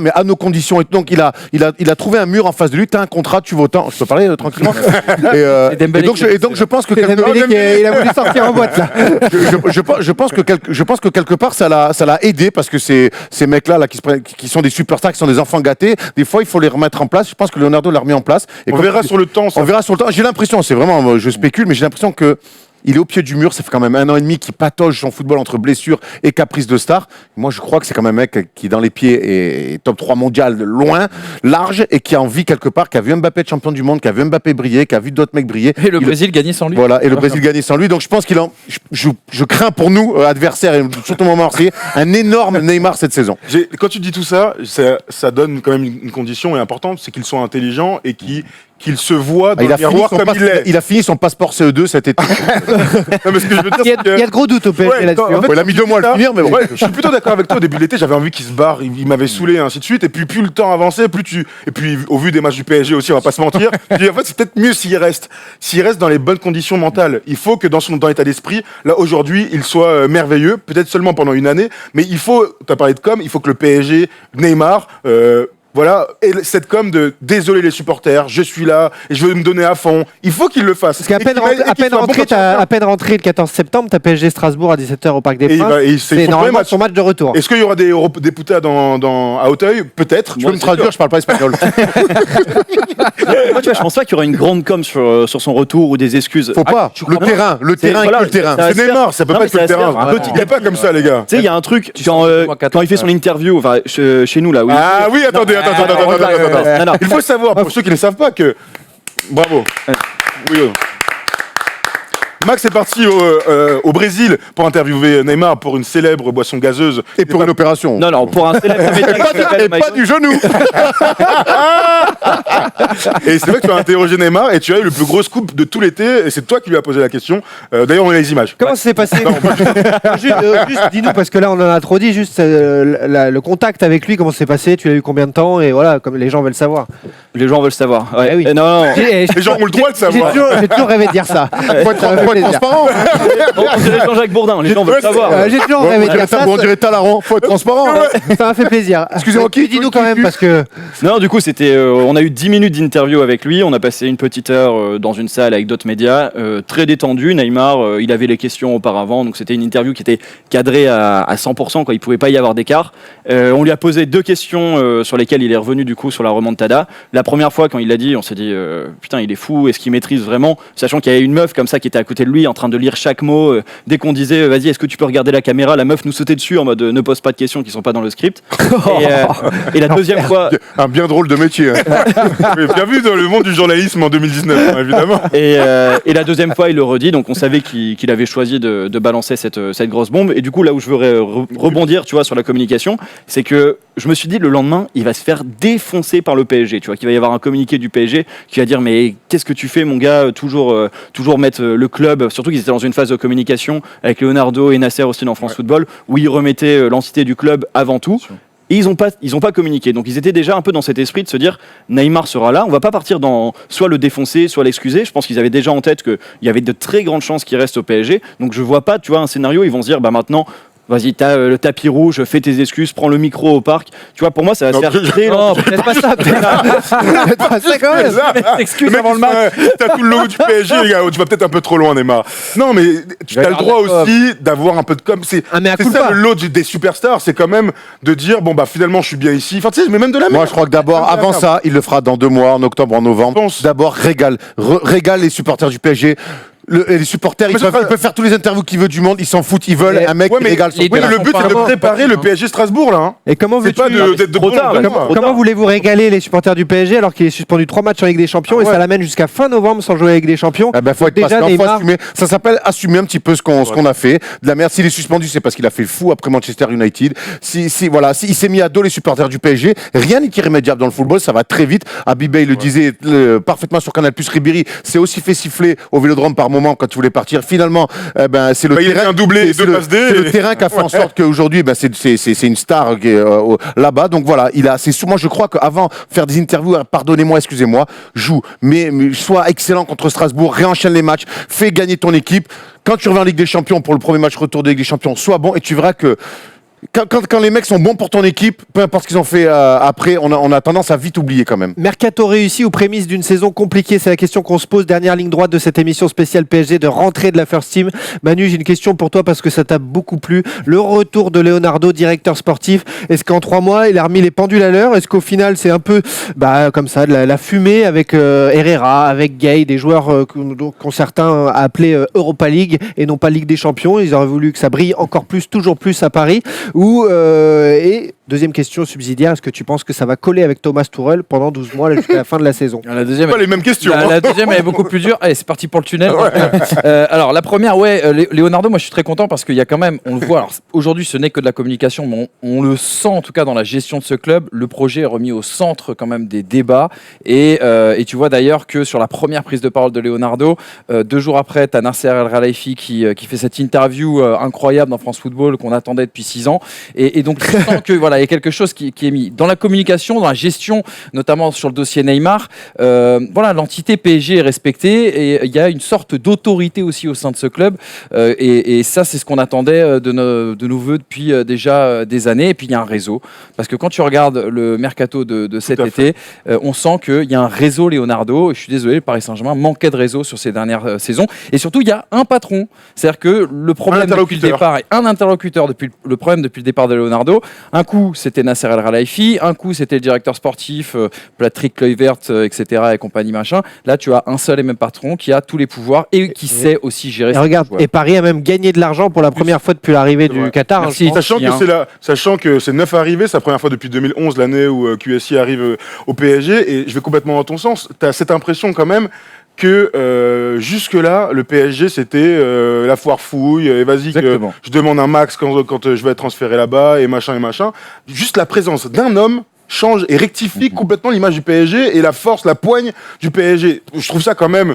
mais à nos conditions. Et donc il a trouvé un mur en face de lui. T'as un contrat, tu vas autant. Je peux parler tranquillement. et donc je pense que il a voulu sortir en boîte là. je pense que quelque part ça l'a aidé parce que ces mecs-là qui sont des superstars, qui sont des enfants gâtés, des fois il faut les remettre en place. Je pense que Leonardo l'a remis en place. Et on verra sur le temps. On verra sur le temps. J'ai l'impression, c'est vraiment, je spécule, mais j'ai l'impression que il est au pied du mur, ça fait quand même 1 an et demi qu'il patauge son football entre blessures et caprices de star. Moi, je crois que c'est quand même un mec qui, dans les pieds, est top 3 mondial, loin, large, et qui a envie quelque part, qui a vu Mbappé être champion du monde, qui a vu Mbappé briller, qui a vu d'autres mecs briller. Et le Brésil gagner sans lui. Voilà, et le Brésil gagner sans lui. Donc je pense je crains pour nous, adversaires, et surtout au Marseillais, un énorme Neymar cette saison. Quand tu dis tout ça, ça donne quand même une condition importante, c'est qu'ils soient intelligents et qu'il se voit dans le miroir comme il est. Il a fini son passeport CE2 cet été. Non, mais ce que je veux dire, Il y a de gros doutes au PSG là-dessus. en fait, il a mis 2 mois à le finir, mais bon. Ouais, je suis plutôt d'accord avec toi. Au début de l'été, j'avais envie qu'il se barre. Il m'avait saoulé, et ainsi de suite. Et puis, plus le temps avançait, et puis, au vu des matchs du PSG aussi, on va pas se mentir. Je dis, en fait, c'est peut-être mieux s'il reste dans les bonnes conditions mentales. Il faut que dans l'état d'esprit, là, aujourd'hui, il soit merveilleux. Peut-être seulement pendant une année. Mais t'as parlé de com, il faut que le PSG, Neymar, voilà, et cette com de désolé les supporters, je suis là et je veux me donner à fond. Il faut qu'il le fasse. Parce qu'à peine rentré le 14 septembre, t'as PSG Strasbourg à 17h au Parc des Princes. C'est normalement son match de retour. Est-ce qu'il y aura des poutades à Hauteuil? Peut-être. Tu peux me traduire, je parle pas espagnol. Moi, tu vois, je pense pas qu'il y aura une grande com sur son retour ou des excuses. Faut pas. Le terrain, le terrain. C'est Neymar, ça peut pas être le terrain. Il n'est pas comme ça, les gars. Tu sais, il y a un truc, quand il fait son interview, chez nous là. Ah oui, attendez. Non. Il faut savoir, pour ceux qui ne le savent pas, que. Bravo. Oui. Max est parti au Brésil pour interviewer Neymar pour une célèbre boisson gazeuse. Et pour une opération. Non, pour un célèbre Et pas du genou. Et c'est vrai que tu as interrogé Neymar et tu as eu le plus gros scoop de tout l'été. Et c'est toi qui lui as posé la question. D'ailleurs, on a les images. Comment ça s'est passé? Juste dis-nous, parce que là, on en a trop dit. Juste le contact avec lui, comment ça s'est passé? Tu l'as eu combien de temps? Et voilà, comme les gens veulent savoir. Les gens veulent savoir. Ouais. Eh oui. Non. Les gens ont le droit de savoir. J'ai toujours rêvé de dire ça. Faut être transparent. On dirait Jean-Jacques Bourdin, les gens veulent savoir. J'ai toujours rêvé de dire ça. On dirait Talaron. Faut être transparent. Ça m'a fait plaisir. Excusez-moi, dis-nous quand même, parce que. Non, du coup, on a eu 10 minutes d'interview avec lui. On a passé une petite heure dans une salle avec d'autres médias, très détendu. Neymar, il avait les questions auparavant, donc c'était une interview qui était cadrée à 100%. Quoi. Il pouvait pas y avoir d'écart. On lui a posé 2 questions sur lesquelles il est revenu du coup sur la remontada. La première fois, quand il l'a dit, on s'est dit putain, il est fou. Est-ce qu'il maîtrise vraiment, sachant qu'il y avait une meuf comme ça qui était à côté de lui, en train de lire chaque mot. Dès qu'on disait vas-y, est-ce que tu peux regarder la caméra, la meuf nous sautait dessus en mode ne pose pas de questions qui sont pas dans le script. Et la deuxième fois, un bien drôle de métier. Bien vu dans le monde du journalisme en 2019, évidemment. Et la deuxième fois, il le redit, donc on savait qu'il avait choisi de balancer cette grosse bombe. Et du coup, là où je veux rebondir, tu vois, sur la communication, c'est que je me suis dit le lendemain, il va se faire défoncer par le PSG, tu vois, qu'il va y avoir un communiqué du PSG qui va dire mais qu'est-ce que tu fais, mon gars, toujours mettre le club, surtout qu'ils étaient dans une phase de communication avec Leonardo et Nasser aussi dans France Football, où ils remettaient l'entité du club avant tout. Et ils ont pas communiqué. Donc ils étaient déjà un peu dans cet esprit de se dire Neymar sera là, on va pas partir dans soit le défoncer, soit l'excuser. Je pense qu'ils avaient déjà en tête qu'il y avait de très grandes chances qu'il reste au PSG. Donc je vois pas, tu vois, un scénario, ils vont se dire bah maintenant vas-y, t'as le tapis rouge, fais tes excuses, prends le micro au parc. Tu vois, pour moi, ça va se faire très Non, peut-être pas ça. Peut-être pas ça quand même. Excuse Le mec, avant le match. T'as tout le logo du PSG, les gars. Tu vas peut-être un peu trop loin, Neymar. Non, mais tu as le droit aussi d'avoir un peu de com. C'est mea ça culpa. le lot des superstars, c'est quand même de dire bon bah finalement je suis bien ici. Enfin tu sais, mais même de la Moi, merde. je crois que d'abord, avant ça, il le fera dans 2 mois, en octobre, en novembre. Pense. D'abord, régale les supporters du PSG. Et les supporters, ils peuvent faire tous les interviews qu'ils veulent du monde, ils s'en foutent, ils veulent un mec Ouais, qui mais, régale son oui, mais terrain. le but c'est de Comment- préparer le PSG Strasbourg là. Hein. Et comment C'est veux-tu pas d'être de trop bon, tard, de là. bon. Comment voulez-vous régaler les supporters du PSG alors qu'il est suspendu 3 matchs en Ligue des Champions et ça l'amène jusqu'à fin novembre sans jouer avec des champions? Eh ben, faut être Déjà, patient, faut Neymar- assumer. Ça s'appelle assumer un petit peu ce qu'on a fait. De la merde, s'il est suspendu, c'est parce qu'il a fait le fou après Manchester United. S'il s'est mis à dos les supporters du PSG, rien n'est irrémédiable dans le football, ça va très vite. Abibé, il le disait parfaitement sur Canal+, Ribéry s'est aussi fait siffler au Vélodrome par moment quand il voulait partir. Finalement, c'est le Bah, il a terrain. fait un doublé et c'est deux le- passes D. c'est le terrain qui a fait en sorte qu'aujourd'hui, c'est une star qui est, là-bas. Donc voilà, moi je crois qu'avant faire des interviews, pardonnez-moi, excusez-moi, joue, mais sois excellent contre Strasbourg, réenchaîne les matchs, fais gagner ton équipe. Quand tu reviens en Ligue des Champions pour le premier match retour de Ligue des Champions, sois bon et tu verras que quand les mecs sont bons pour ton équipe, peu importe ce qu'ils ont fait après, on a tendance à vite oublier quand même. Mercato réussi ou prémisse d'une saison compliquée? C'est la question qu'on se pose. Dernière ligne droite de cette émission spéciale PSG de rentrée de la First Team. Manu, j'ai une question pour toi parce que ça t'a beaucoup plu. Le retour de Leonardo, directeur sportif. Est-ce qu'en 3 mois, il a remis les pendules à l'heure? Est-ce qu'au final, c'est un peu comme ça, de la fumée avec Herrera, avec Gay, des joueurs qu'ont certains appelés Europa League et non pas Ligue des Champions? Ils auraient voulu que ça brille encore plus, toujours plus à Paris. Et deuxième question subsidiaire, est-ce que tu penses que ça va coller avec Thomas Tuchel pendant 12 mois jusqu'à la fin de la saison? La deuxième, Pas les mêmes questions. hein. la deuxième, elle est beaucoup plus dure. Allez, c'est parti pour le tunnel. Alors, la première, Leonardo, moi, je suis très content parce qu'il y a quand même, on le voit, alors, aujourd'hui, ce n'est que de la communication, mais on le sent, en tout cas, dans la gestion de ce club. Le projet est remis au centre, quand même, des débats. Et tu vois, d'ailleurs, que sur la première prise de parole de Leonardo, 2 jours après, tu as Nasser El Khelaifi qui fait cette interview incroyable dans France Football qu'on attendait depuis 6 ans. Et donc, tu sens que, voilà, il y a quelque chose qui est mis dans la communication, dans la gestion, notamment sur le dossier Neymar. Voilà, l'entité PSG est respectée et il y a une sorte d'autorité aussi au sein de ce club. Et ça, c'est ce qu'on attendait de nos voeux depuis déjà des années. Et puis, il y a un réseau. Parce que quand tu regardes le mercato de cet été, on sent qu'il y a un réseau Leonardo. Et je suis désolé, le Paris Saint-Germain manquait de réseau sur ces dernières saisons. Et surtout, il y a un patron. C'est-à-dire que le problème depuis le départ est un interlocuteur depuis le problème depuis le départ de Leonardo. Un coup, c'était Nasser El Khelaifi. Un coup, c'était le directeur sportif, Patrick Kluivert, etc. et compagnie machin. Là, tu as un seul et même patron qui a tous les pouvoirs et qui sait aussi gérer Et ses regarde, joueurs. et Paris a même gagné de l'argent pour la première fois depuis l'arrivée du vrai. Qatar. hein, Merci. je pense. Sachant que c'est 9 arrivées, c'est la première fois depuis 2011, l'année où QSI arrive au PSG, et je vais complètement dans ton sens. Tu as cette impression quand même que jusque-là, le PSG, c'était la foire fouille, et vas-y, que Exactement. je demande un max quand je vais être transféré là-bas, et machin, et machin. Juste la présence d'un homme change et rectifie complètement l'image du PSG et la force, la poigne du PSG. Je trouve ça quand même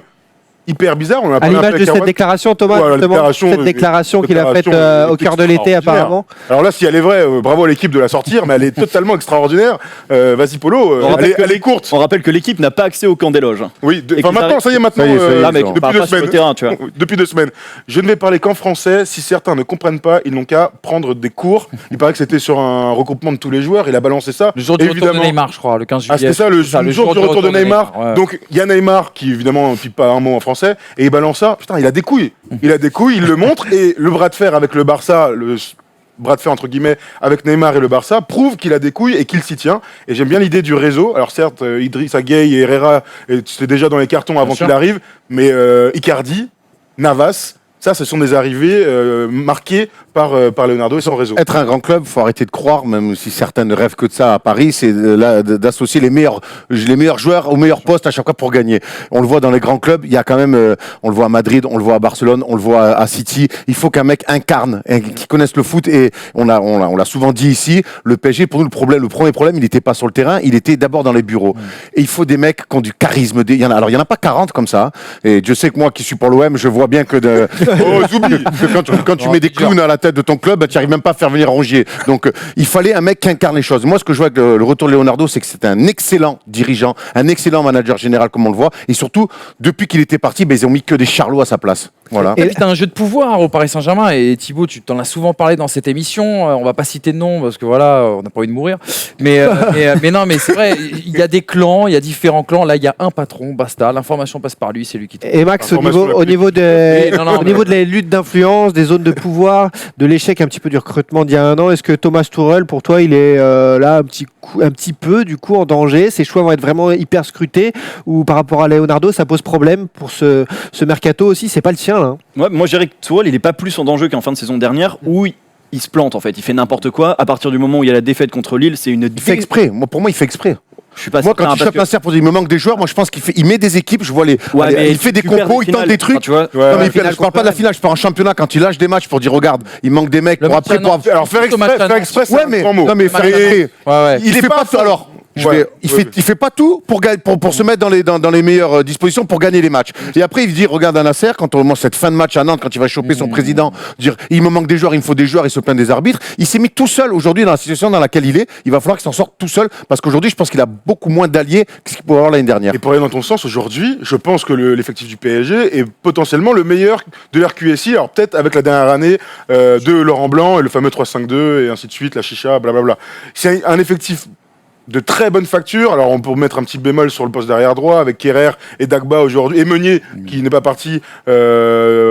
hyper bizarre. On a À parlé un peu l'image de avec cette Erwan. déclaration, Thomas, Ouais, la justement, déclaration, cette déclaration qu'il a faite déclaration au cœur de l'été extraordinaire. apparemment. Alors là, si elle est vraie, bravo à l'équipe de la sortir, mais elle est totalement extraordinaire. Vas-y, Polo, On rappelle que- elle est courte. On rappelle que l'équipe n'a pas accès au camp des loges. Oui, Et enfin qu'ils maintenant, arrivent- ça y est, maintenant, Ça y est, Là, mec, on on parle depuis 2 pas sur le semaines. terrain, tu vois. Depuis 2 semaines. Je ne vais parler qu'en français. Si certains ne comprennent pas, ils n'ont qu'à prendre des cours. Il paraît que c'était sur un regroupement de tous les joueurs. Il a balancé ça. Le jour du retour de Évidemment. Neymar, je crois, le 15 juillet. Ah, c'était ça, le jour du retour de Neymar. ouais. Donc, il y a Neymar qui, évidemment, ne pipe pas un mot en français. Et il balance ça. Putain, il a des couilles. Il a des couilles, il le montre. Et le bras de fer avec le Barça, le bras de fer entre guillemets avec Neymar et le Barça prouve qu'il a des couilles et qu'il s'y tient. Et j'aime bien l'idée du réseau. Alors certes, Idrissa Gueye et Herrera, c'était déjà dans les cartons avant sûr. qu'il arrive, mais Icardi, Navas, ça, ce sont des arrivées marquées par Leonardo et son réseau. Être un grand club, faut arrêter de croire, même si certains ne rêvent que de ça à Paris, c'est d'associer les meilleurs joueurs aux meilleurs postes à chaque fois pour gagner. On le voit dans les grands clubs, il y a quand même, on le voit à Madrid, on le voit à Barcelone, on le voit à City. Il faut qu'un mec incarne, qui connaisse le foot. Et on l'a souvent dit ici, le PSG, pour nous, le premier problème, il n'était pas sur le terrain, il était d'abord dans les bureaux. Et il faut des mecs qui ont du charisme. Il y en a pas 40 comme ça. Et Dieu sait que moi, qui suis pour l'OM, je vois bien que Oh, Zoubi. quand tu mets des clowns à la tête de ton club, tu n'arrives même pas à faire venir Rongier. Donc, il fallait un mec qui incarne les choses. Moi, ce que je vois avec le retour de Leonardo, c'est que c'est un excellent dirigeant, un excellent manager général, comme on le voit. Et surtout, depuis qu'il était parti, ils ont mis que des charlots à sa place. Voilà. Et puis t'as un jeu de pouvoir au Paris Saint-Germain et Thibaut, tu t'en as souvent parlé dans cette émission. On va pas citer de nom parce que voilà, on n'a pas envie de mourir. Mais non, mais c'est vrai, il y a des clans, il y a différents clans. Là, il y a un patron, basta. L'information passe par lui, c'est lui qui. Et Max, Information la au plus- niveau de, Oui, non, au niveau de la lutte d'influence, des zones de pouvoir, de l'échec un petit peu du recrutement d'il y a un an, est-ce que Thomas Tuchel, pour toi, il est là un petit peu du coup en danger? Ses choix vont être vraiment hyper scrutés, ou par rapport à Leonardo, ça pose problème pour ce mercato aussi? C'est pas le sien là. Ouais, moi, je dirais que Tourelle, il est pas plus en danger qu'en fin de saison dernière où il se plante en fait. Il fait n'importe quoi. À partir du moment où il y a la défaite contre Lille, c'est une. Il fait exprès. Pour moi, il fait exprès. Je suis pas Moi, certain, quand il parce chope que- un cerf pour dire il me manque des joueurs, moi je pense il met des équipes, je vois Ouais, mais il fait des tu perds compos, il tente finales. des trucs. Enfin, tu vois. Ouais, Non, mais finale je parle pas de la finale, je parle en championnat quand il lâche des matchs pour dire regarde, il manque des mecs Le pour match après à Nantes. Alors faire Thomas exprès, Chandon. c'est Ouais, un mais grand mot. non mais faire exprès. Ouais. Il fait pas tout alors. Il fait pas tout pour se mettre dans les meilleures dispositions pour gagner les matchs. Et après il dit regarde à Nasser quand on cette fin de match à Nantes quand il va choper son président, dire il me manque des joueurs, il me faut des joueurs, il se plaint des arbitres. Il s'est mis tout seul aujourd'hui dans la situation dans laquelle il est. Il va falloir qu'il s'en sorte tout seul parce qu'aujourd'hui je pense qu'il a beaucoup moins d'alliés que ce qu'il pouvait avoir l'année dernière. Et pour aller dans ton sens, aujourd'hui, je pense que l'effectif du PSG est potentiellement le meilleur de l'RQSI. Alors peut-être avec la dernière année de Laurent Blanc et le fameux 3-5-2 et ainsi de suite, la chicha, blablabla. C'est un effectif de très bonne facture. Alors on peut mettre un petit bémol sur le poste d'arrière droit avec Kerrer et Dagba aujourd'hui et Meunier qui n'est pas parti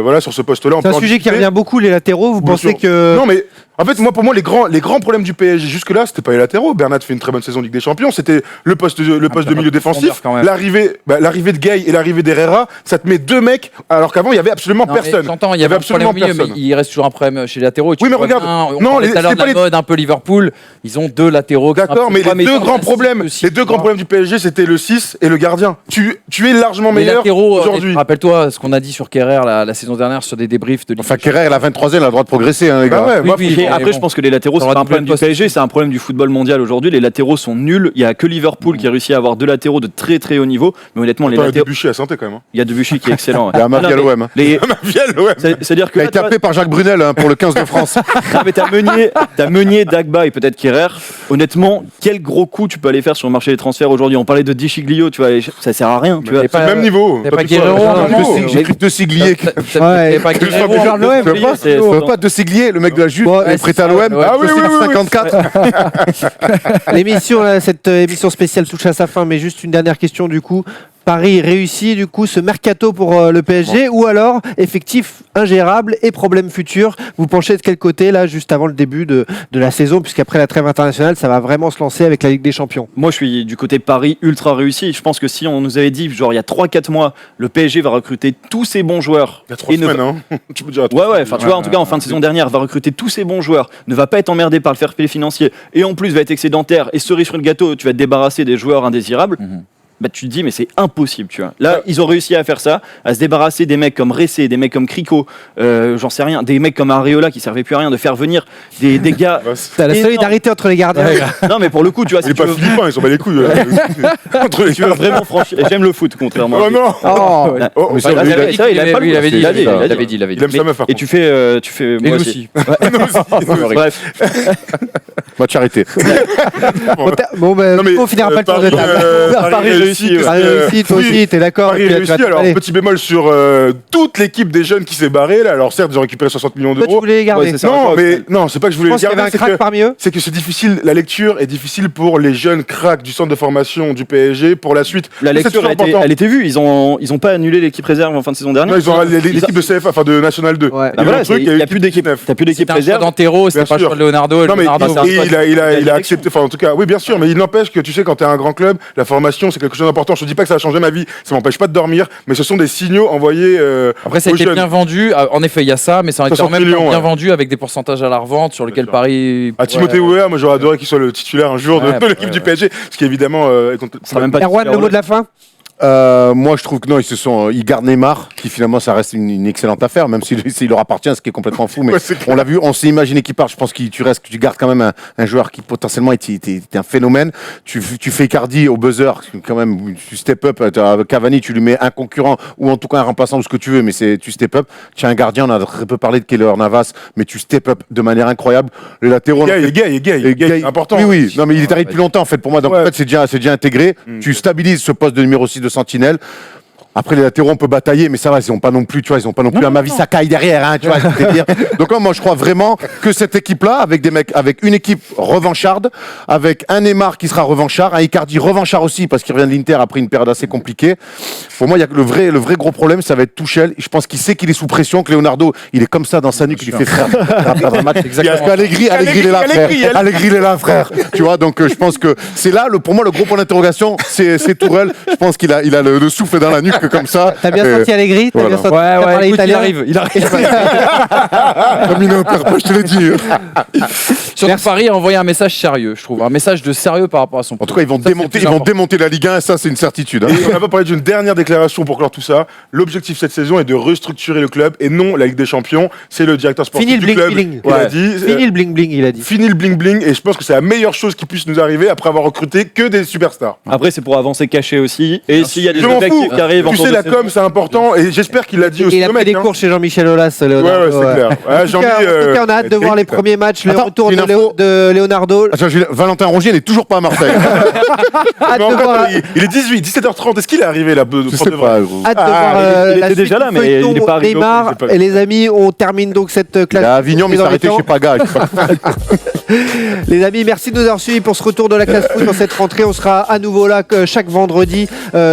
voilà sur ce poste-là. On C'est un peut en sujet qui discuter. revient beaucoup, les latéraux. Vous Bien pensez sûr. que. Non mais en fait pour moi les grands problèmes du PSG jusque-là c'était pas les latéraux. Bernat fait une très bonne saison de Ligue des Champions, c'était le poste de peu milieu de profondeur défensif, quand même. l'arrivée de Gay et l'arrivée d'Herrera, ça te met deux mecs alors qu'avant il y avait absolument Non, mais personne. j'entends, il y avait absolument absolument milieu, mais personne. il reste toujours un problème chez les latéraux. Et tu Oui, mais vois regarde, bien, on non, parlait les- tout à l'heure c'est de pas la les- mode un peu Liverpool. Ils ont deux latéraux. qui sont D'accord, un mais peu- les deux fantastiques grands aussi. problèmes du PSG c'était le 6 et le gardien. Tu es largement Les meilleur latéraux, aujourd'hui. rappelle-toi ce qu'on a dit sur Kerrer la saison dernière sur des débriefs de Ligue Enfin des Champions. Kerrer il a 23 ans, il a le droit de progresser hein, les gars. Bah ouais, Oui, moi, oui, Et mais après, bon. je pense que les latéraux, Ça c'est aura pas un doublé problème le du poste PSG, aussi. c'est un problème du football mondial aujourd'hui. Les latéraux sont nuls. Il y a que Liverpool qui a réussi à avoir deux latéraux de très très haut niveau. Mais honnêtement, les Attends, il y a latéraux. Debuchy à santé quand même. Hein. Il y a Debuchy qui est excellent. Il y a Amavi à Non, mais l'OM. les- Vielle, ouais. C'est-à-dire que Il a là, été tu vois, appelé par Jacques Brunel hein, pour le 15 de France. non, mais t'as Meunier, Dagba et peut-être Kerrer. Honnêtement, quel gros coup tu peux aller faire sur le marché des transferts aujourd'hui? On parlait de Dichiglio, tu vois, ça sert à rien. Tu vois. Mais C'est le même niveau. t'as pas tout ça, Guerrero, c'est le non, même non, niveau. mais- J'ai cru de Siglier. Ouais. pas Que je sois Guerrero, joueur de l'OM, Oublié, c'est- je veux pas de Siglier, le mec de la Juve, Ouais, il est prêté à c'est l'OM. ça, ouais. Ah oui, oui, oui, oui. 54. L'émission, là, cette émission spéciale touche à sa fin, mais juste une dernière question du coup. Paris réussit du coup ce mercato pour le PSG ou alors effectif ingérable et problème futur? Vous penchez de quel côté là juste avant le début de la saison, puisqu'après la trêve internationale ça va vraiment se lancer avec la Ligue des Champions? Moi, je suis du côté Paris ultra réussi. Je pense que si on nous avait dit, genre, il y a 3-4 mois, le PSG va recruter tous ses bons joueurs. Il y a 3 et ne va- semaines, hein. Tu peux dire à Ouais, enfin, tu vois, en tout cas, en fin de saison dernière, va recruter tous ses bons joueurs, ne va pas être emmerdé par le fair play financier, et en plus va être excédentaire, et cerise sur le gâteau, tu vas te débarrasser des joueurs indésirables. Bah, tu te dis, mais c'est impossible, tu vois. Là, ils ont réussi à faire ça, à se débarrasser des mecs comme Ressé, des mecs comme Crico, j'en sais rien, des mecs comme Areola qui servaient plus à rien, de faire venir des gars. T'as la énorme. solidarité entre les gardiens. Non, mais pour le coup, tu vois, Il si est tu pas veux, philippin, ils sont pas les couilles. Entre les tu veux vraiment franchir. J'aime le foot, contrairement à Oh lui. non Oh, Là, Oh, mais ça, là, lui, c'est vrai, ça, il avait pas le il goût. avait dit, Il a dit, il il a dit. avait dit, il avait dit. Il aime sa meuf, par Et contre. tu fais Et moi nous aussi. aussi. Bref, Match arrêté. Bon, ben, Non, mais, on finira pas le tour de Paris, table. Paris réussi, qu'est-ce Paris que- réussi, toi oui, aussi, t'es d'accord? Paris Tu vas réussi, te alors parler. petit bémol sur toute l'équipe des jeunes qui s'est barrée là. Alors certes ils ont récupéré 60 millions Toi, tu d'euros. voulais les garder. Ouais, c'est ça. Non Ouais, mais non c'est pas que je voulais Je les pense qu'il y avait garder, un c'est crack que parmi eux. c'est que c'est difficile, la lecture est difficile pour les jeunes cracks du centre de formation du PSG pour la suite. la C'est lecture, toujours important. elle était vue. Ils ont pas annulé l'équipe réserve en fin de saison dernière. Non, ils ont l'équipe de CFA, enfin de National 2. Ouais. Bah Ils ont voilà, un truc, il y a plus d'équipe. 19. T'as plus d'équipe C'était un choix réserve. d'Antero, c'était Bien pas le sûr. choix de Leonardo. Non mais Leonardo, c'est un et choix il de- a direction. accepté, enfin en tout cas, oui bien sûr, mais il n'empêche que tu sais quand t'es un grand club, la formation c'est quelque chose d'important. Je te dis pas que ça a changé ma vie, ça m'empêche pas de dormir, mais ce sont des signaux envoyés Après, ça a aux été jeunes. bien vendu. En effet, il y a ça, mais ça a été 60 en même temps millions, bien ouais. vendu avec des pourcentages à la revente sur lequel sûr. Paris. À Timothée pourrait- Weah, moi j'aurais adoré qu'il soit le titulaire un jour Ouais, de l'équipe ouais, du ouais. PSG, ce qui évidemment est Ça sera même pas Erwan, le mot de la fin? Moi, je trouve que non, ils gardent Neymar, qui finalement, ça reste une excellente affaire, même s'il leur appartient, ce qui est complètement fou. Mais Ouais, c'est clair. on l'a vu, on s'est imaginé qu'il part. Je pense que tu gardes quand même un joueur qui potentiellement était un phénomène. Tu fais Icardi au buzzer, quand même, tu step up. Cavani, tu lui mets un concurrent ou en tout cas un remplaçant ou ce que tu veux, mais tu step up. Tu as un gardien, on a très peu parlé de Keylor Navas, mais tu step up de manière incroyable. Les latéraux, Il est gay, important. Oui, oui. Non, mais il est arrivé depuis longtemps, en fait, pour moi. Donc, Ouais. en fait, c'est déjà intégré. Tu stabilises ce poste de numéro 6 de sentinelle. Après, les latéraux, on peut batailler, mais ça va, ils n'ont pas non plus, tu vois, ils ont pas non plus un Mavi Sakai derrière, hein, tu vois. C'est-à-dire. Donc, moi, je crois vraiment que cette équipe-là, avec des mecs, avec une équipe revancharde, avec un Neymar qui sera revanchard, un Icardi revanchard aussi, parce qu'il revient de l'Inter après une période assez compliquée. Pour moi, il y a le vrai gros problème, ça va être Tuchel. Je pense qu'il sait qu'il est sous pression, que Leonardo, il est comme ça dans sa nuque, il lui fait frère. Après un match, parce qu'Allegri, il est là, frère. Allegri, il est là, frère. Tu vois, donc je pense que c'est là, pour moi, le gros point d'interrogation, c'est Tourelle. Je pense qu'il a le souffle dans la nuque comme ça. T'as bien senti Allegri? T'as voilà. bien senti Ouais, écoute, il italien arrive. Comme il est un père, je te l'ai dit. Surtout Paris a envoyé un message sérieux, je trouve. Un message de sérieux par rapport à son En tout cas, ils vont Ça, c'est le plus important. démonter la Ligue 1, et ça, c'est une certitude. Hein. Et on n'a pas parlé d'une dernière déclaration pour clore tout ça. L'objectif cette saison est de restructurer le club et non la Ligue des Champions. C'est le directeur sportif Fini le du club bling-bling. qui l'a dit. Fini le bling-bling, il a dit. Fini le bling-bling et je pense que c'est la meilleure chose qui puisse nous arriver après avoir recruté que des superstars. Après, c'est pour avancer caché aussi. Et s'il y a des Je m'en objectifs fous. qui arrivent en Tu cours sais, de la saison- com, c'est important et j'espère qu'il l'a dit Et aussi il a au pris mec. des hein. cours chez Jean-Michel Aulas, Ouais, Leonardo. ouais, c'est clair. Ouais, En tout cas, on a hâte de voir les premiers matchs, le Attends, retour une info. de Leonardo. Attends, Valentin Rongier n'est toujours pas à Marseille. Hâte Mais en de fait, voir. il est 17h30. Est-ce qu'il est arrivé là Je sais pas, gros. Hâte de voir il la était suite déjà là, du mais il est feuilleton pas arrivé. Neymar. Il est pas- Et les amis, on termine donc cette classe. Il est à Avignon, mais il s'est dans les arrêté temps. chez Paga. Les amis, merci de nous avoir suivis pour ce retour de la classe foot dans cette rentrée. On sera à nouveau là chaque vendredi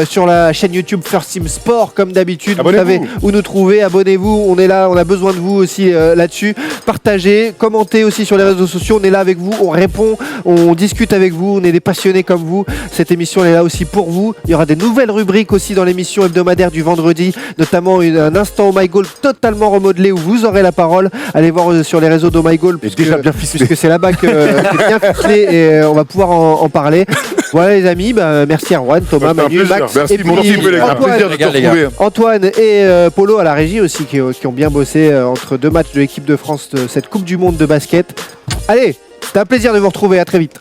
sur la chaîne YouTube First Team Sport comme d'habitude. Vous Abonnez-vous. savez où nous trouver. Abonnez-vous. On est là. On a besoin de vous aussi là-dessus. Partagez, commentez aussi sur les réseaux sociaux. On est là avec vous. On répond. On discute avec vous. On est des passionnés comme vous. Cette émission elle est là aussi pour vous. Il y aura des nouvelles rubriques aussi dans l'émission hebdomadaire du vendredi, notamment un instant Oh My Goal totalement remodelé où vous aurez la parole. Allez voir sur les réseaux d'Oh My Goal Et déjà bien ficelé. puisque c'est là-bas que c'est bien ficelé et on va pouvoir en parler. Voilà les amis, merci Erwan, Thomas, C'était un Manu, plaisir. Max Merci, et puis mon petit peu, les gars. Un plaisir de te Regarde, les gars. retrouver. Antoine et Polo à la régie aussi qui ont bien bossé entre deux matchs de l'équipe de France de cette Coupe du Monde de basket. Allez, c'était un plaisir de vous retrouver, à très vite.